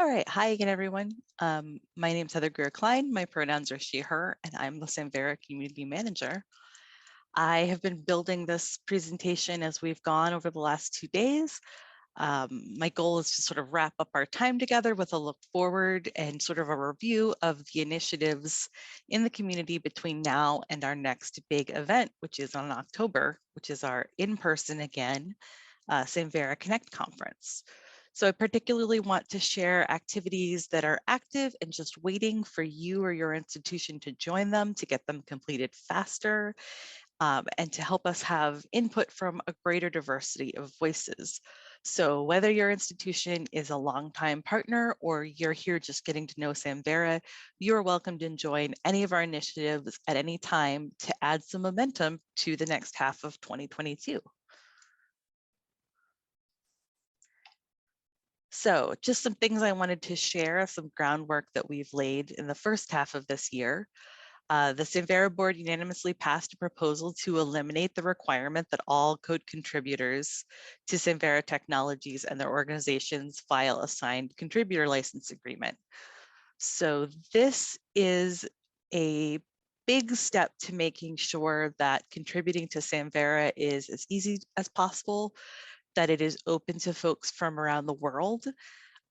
All right, hi again, everyone. My name is Heather Greer-Klein. My pronouns are she, her, and I'm the Samvera Community Manager. I have been building this presentation as we've gone over the last 2 days. My goal is to sort of wrap up our time together with a look forward and sort of a review of the initiatives in the community between now and our next big event, which is on October, which is our in-person again, Samvera Connect conference. So I particularly want to share activities that are active and just waiting for you or your institution to join them to get them completed faster and to help us have input from a greater diversity of voices. So whether your institution is a longtime partner or you're here just getting to know Samvera, you are welcome to join any of our initiatives at any time to add some momentum to the next half of 2022. So just some things I wanted to share, some groundwork that we've laid in the first half of this year. The Samvera board unanimously passed a proposal to eliminate the requirement that all code contributors to Samvera Technologies and their organizations file a signed contributor license agreement. So this is a big step to making sure that contributing to Samvera is as easy as possible, that it is open to folks from around the world,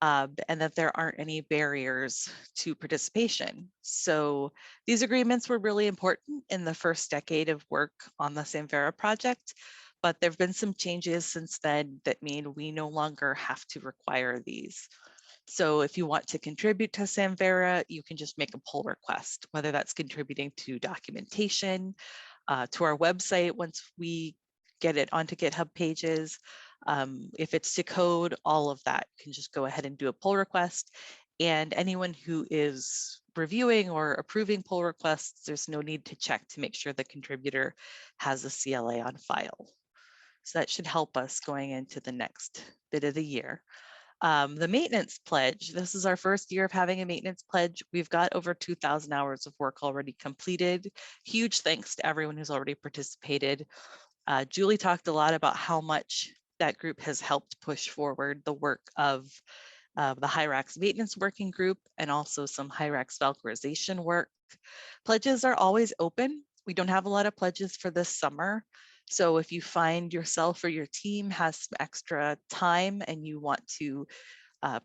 and that there aren't any barriers to participation. So these agreements were really important in the first decade of work on the Samvera project, but there have been some changes since then that mean we no longer have to require these. So if you want to contribute to Samvera, you can just make a pull request, whether that's contributing to documentation, to our website once we get it onto GitHub pages. If it's to code, all of that, you can just go ahead and do a pull request. And anyone who is reviewing or approving pull requests, there's no need to check to make sure the contributor has a CLA on file. So that should help us going into the next bit of the year. The maintenance pledge, this is our first year of having a maintenance pledge. We've got over 2,000 hours of work already completed. Huge thanks to everyone who's already participated. Julie talked a lot about how much that group has helped push forward the work of the Hyrax maintenance working group and also some Hyrax valorization work. Pledges are always open. We don't have a lot of pledges for this summer. So if you find yourself or your team has some extra time and you want to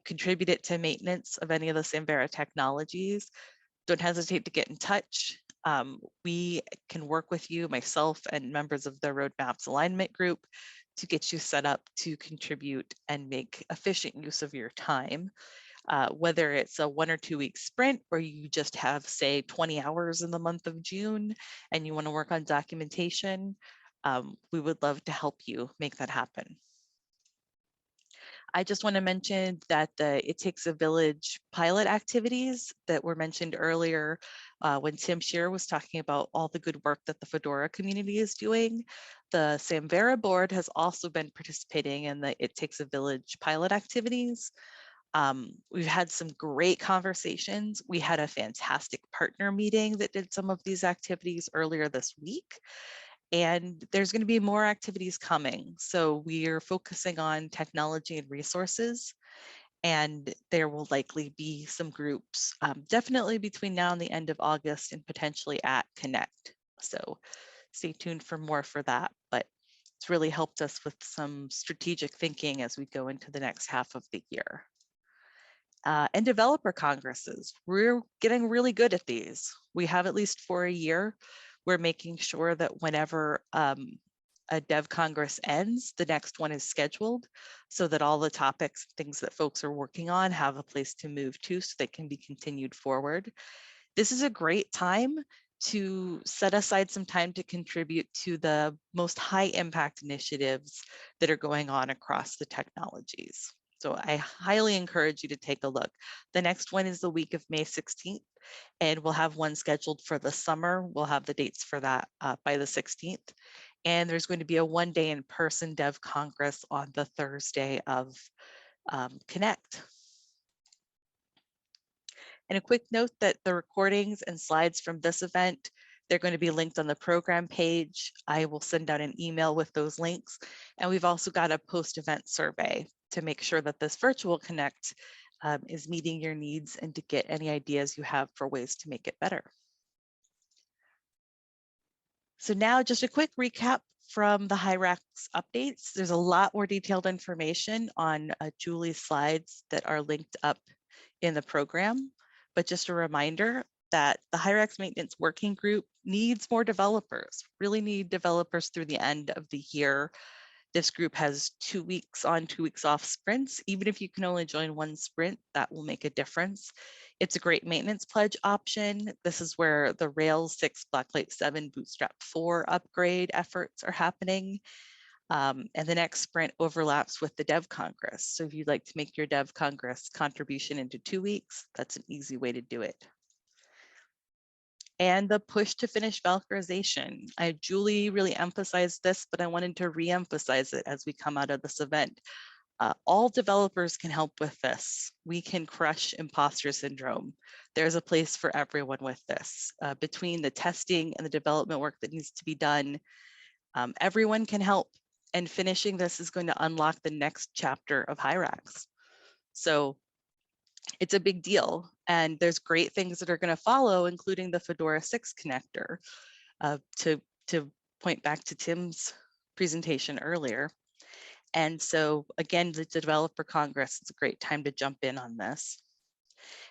contribute it to maintenance of any of the Samvera technologies, don't hesitate to get in touch. We can work with you, myself and members of the Roadmaps Alignment Group, to get you set up to contribute and make efficient use of your time. Whether it's a 1 or 2 week sprint or you just have, say, 20 hours in the month of June and you want to work on documentation, we would love to help you make that happen. I just want to mention that the It Takes a Village pilot activities that were mentioned earlier when Tim Shearer was talking about all the good work that the Fedora community is doing. The Samvera board has also been participating in the It Takes a Village pilot activities. We've had some great conversations. We had a fantastic partner meeting that did some of these activities earlier this week. And there's going to be more activities coming. So we are focusing on technology and resources, and there will likely be some groups, definitely between now and the end of August and potentially at Connect. So stay tuned for more for that, but it's really helped us with some strategic thinking as we go into the next half of the year. And developer congresses, we're getting really good at these. We have at least for a year. We're making sure that whenever a Dev Congress ends, the next one is scheduled so that all the topics, things that folks are working on have a place to move to so they can be continued forward. This is a great time to set aside some time to contribute to the most high impact initiatives that are going on across the technologies. So I highly encourage you to take a look. The next one is the week of May 16th, and we'll have one scheduled for the summer. We'll have the dates for that by the 16th. And there's going to be a one-day in-person Dev Congress on the Thursday of Connect. And a quick note that the recordings and slides from this event, they're going to be linked on the program page. I will send out an email with those links. And we've also got a post-event survey to make sure that this virtual Connect is meeting your needs and to get any ideas you have for ways to make it better. So now just a quick recap from the Hyrax updates. There's a lot more detailed information on Julie's slides that are linked up in the program, but just a reminder that the Hyrax Maintenance Working Group needs more developers, really need developers through the end of the year. This group has 2 weeks on, 2 weeks off sprints. Even if you can only join one sprint, that will make a difference. It's a great maintenance pledge option. This is where the Rails 6, Blacklight 7, Bootstrap 4 upgrade efforts are happening. And the next sprint overlaps with the Dev Congress. So if you'd like to make your Dev Congress contribution into 2 weeks, that's an easy way to do it. And the push to finish Valkyrization. Julie really emphasized this, but I wanted to re-emphasize it as we come out of this event. All developers can help with this. We can crush imposter syndrome. There's a place for everyone with this. Between the testing and the development work that needs to be done, everyone can help. And finishing this is going to unlock the next chapter of Hyrax. So it's a big deal. And there's great things that are going to follow, including the Fedora 6 connector, to point back to Tim's presentation earlier. And so again, the Developer Congress is a great time to jump in on this.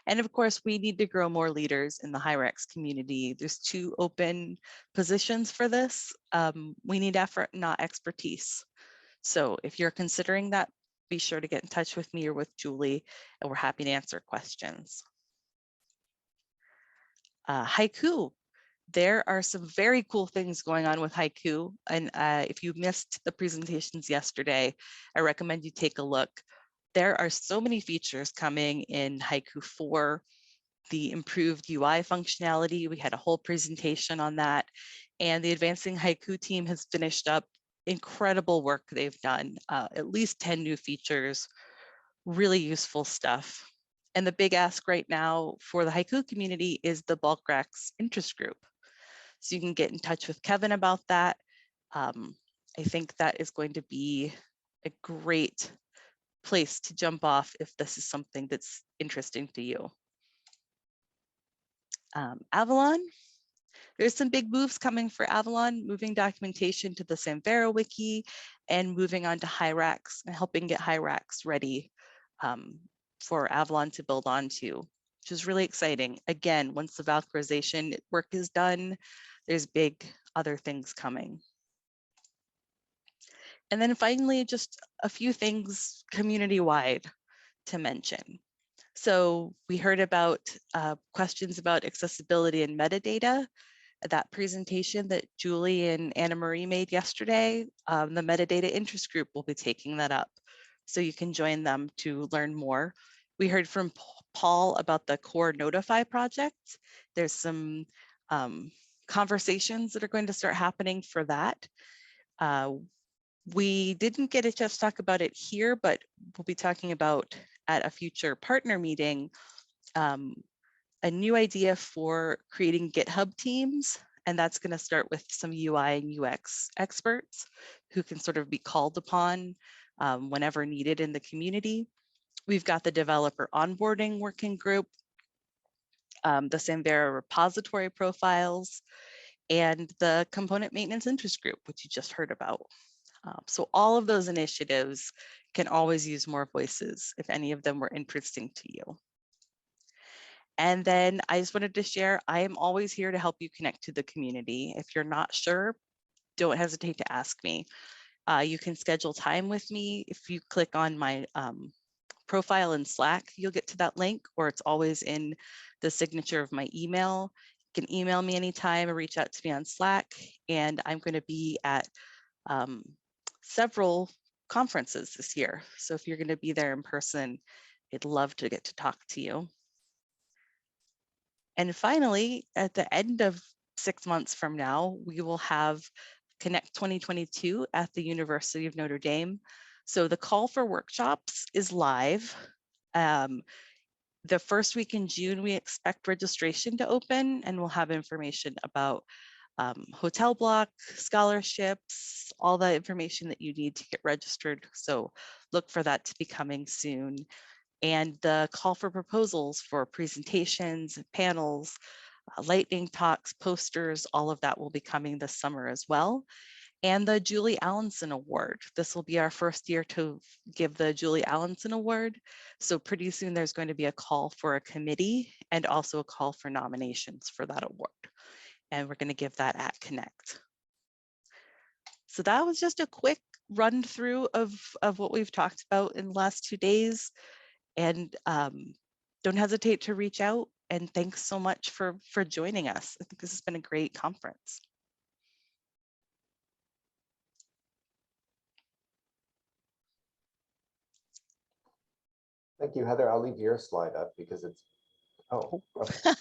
And of course, we need to grow more leaders in the Hyrax community. There's 2 open positions for this. We need effort, not expertise. So if you're considering that, be sure to get in touch with me or with Julie, and we're happy to answer questions. Haiku. There are some very cool things going on with Haiku. And if you missed the presentations yesterday, I recommend you take a look. There are so many features coming in Haiku 4, the improved UI functionality. We had a whole presentation on that. And the Advancing Haiku team has finished up incredible work they've done, at least 10 new features, really useful stuff. And the big ask right now for the Haiku community is the bulk racks interest group. So you can get in touch with Kevin about that. I think that is going to be a great place to jump off if this is something that's interesting to you. Avalon, there's some big moves coming for Avalon, moving documentation to the Samvera wiki and moving on to Hyrax and helping get Hyrax ready for Avalon to build onto, which is really exciting. Again, once the Valkyrization work is done, there's big other things coming. And then finally, just a few things community-wide to mention. So we heard about questions about accessibility and metadata. That presentation that Julie and Anna Marie made yesterday, the metadata interest group will be taking that up. So you can join them to learn more. We heard from Paul about the core Notify project. There's some conversations that are going to start happening for that. We didn't get a chance to talk about it here, but we'll be talking about at a future partner meeting, a new idea for creating GitHub teams. And that's going to start with some UI and UX experts who can sort of be called upon whenever needed in the community. We've got the developer onboarding working group, the Samvera repository profiles, and the component maintenance interest group, which you just heard about. So all of those initiatives can always use more voices if any of them were interesting to you. And then I just wanted to share, I am always here to help you connect to the community. If you're not sure, don't hesitate to ask me. You can schedule time with me. If you click on my profile in Slack, you'll get to that link, or it's always in the signature of my email. You can email me anytime or reach out to me on Slack. And I'm going to be at several conferences this year. So if you're going to be there in person, I'd love to get to talk to you. And finally, at the end of 6 months from now, we will have Connect 2022 at the University of Notre Dame. So the call for workshops is live. The first week in June, we expect registration to open, and we'll have information about hotel block, scholarships, all the information that you need to get registered. So look for that to be coming soon. And the call for proposals for presentations, panels, lightning talks, posters, all of that will be coming this summer as well. And the Julie Allenson Award. This will be our first year to give the Julie Allenson Award. So pretty soon there's going to be a call for a committee and also a call for nominations for that award. And we're going to give that at Connect. So that was just a quick run through of what we've talked about in the last 2 days. And don't hesitate to reach out. And thanks so much for joining us. I think this has been a great conference. Thank you, Heather. I'll leave your slide up because it's, oh, okay.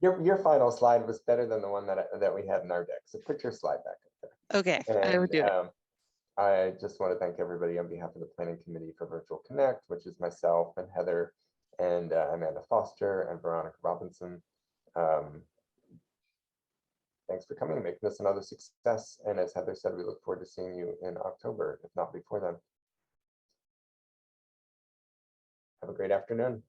Your final slide was better than the one that we had in our deck. So put your slide back up there. Okay, And, I would do it. I just want to thank everybody on behalf of the Planning Committee for Virtual Connect, which is myself and Heather and Amanda Foster and Veronica Robinson. Thanks for coming and making this another success. And as Heather said, we look forward to seeing you in October, if not before then. Have a great afternoon.